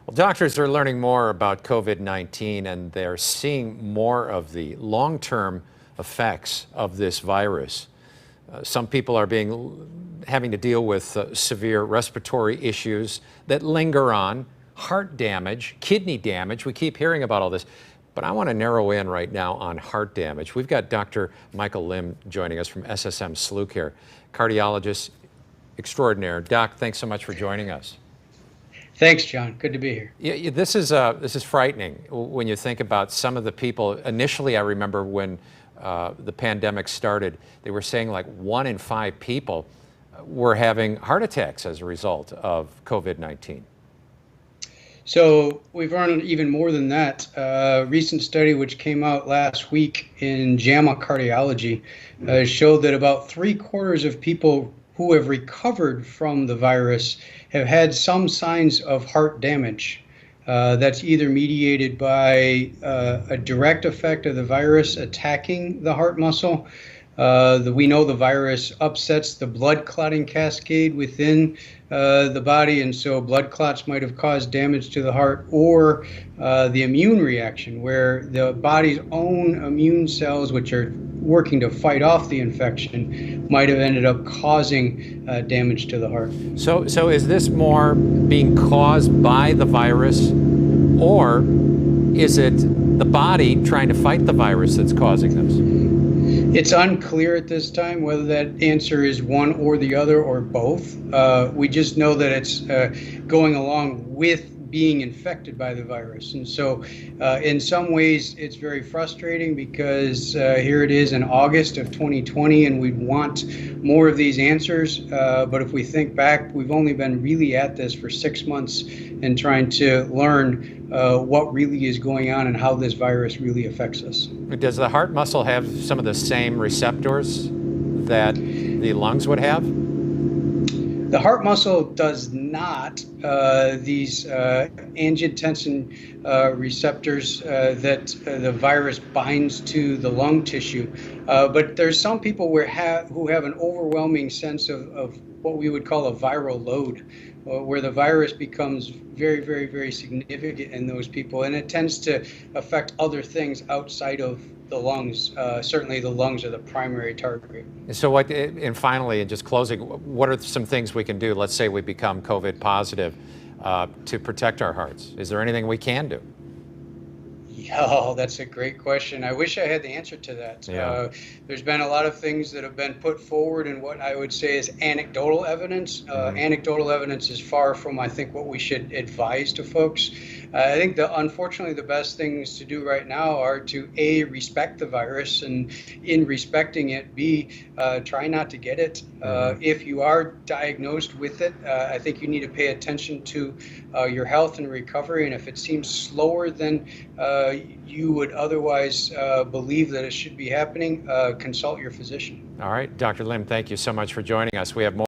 Well, doctors are learning more about COVID-19 and they're seeing more of the long-term effects of this virus. Some people are having to deal with severe respiratory issues that linger on, heart damage, kidney damage. We keep hearing about all this, but I want to narrow in right now on heart damage. We've got Dr. Michael Lim joining us from SSM Slew Care, cardiologist extraordinaire. Doc, thanks so much for joining us. Thanks, John. Good to be here. Yeah, this is frightening when you think about some of the people. Initially, I remember when the pandemic started, they were saying like 1 in 5 people were having heart attacks as a result of COVID-19. So we've learned even more than that. A recent study which came out last week in JAMA Cardiology showed that about 3/4 of people who have recovered from the virus have had some signs of heart damage. That's either mediated by a direct effect of the virus attacking the heart muscle. We know the virus upsets the blood clotting cascade within the body, and so blood clots might have caused damage to the heart, or the immune reaction, where the body's own immune cells, which are working to fight off the infection, might have ended up causing damage to the heart. So is this more being caused by the virus, or is it the body trying to fight the virus that's causing this? It's unclear at this time whether that answer is one or the other or both. We just know that it's going along with being infected by the virus. And so in some ways it's very frustrating because here it is in August of 2020 and we'd want more of these answers. But if we think back, we've only been really at this for 6 months and trying to learn what really is going on and how this virus really affects us. Does the heart muscle have some of the same receptors that the lungs would have? The heart muscle does not. These angiotensin receptors that the virus binds to the lung tissue. But there's some people who have an overwhelming sense of what we would call a viral load, where the virus becomes very, very, very significant in those people. And it tends to affect other things outside of the lungs. Certainly the lungs are the primary target. So and finally, and just closing, what are some things we can do? Let's say we become COVID positive to protect our hearts. Is there anything we can do? Oh, that's a great question. I wish I had the answer to that. Yeah. There's been a lot of things that have been put forward in what I would say is anecdotal evidence. Anecdotal evidence is far from, I think, what we should advise to folks. I think unfortunately the best things to do right now are to A, respect the virus, and in respecting it, B, try not to get it. If you are diagnosed with it, I think you need to pay attention to your health and recovery, and if it seems slower than you would otherwise believe that it should be happening, consult your physician. All right, Dr. Lim, thank you so much for joining us. We have more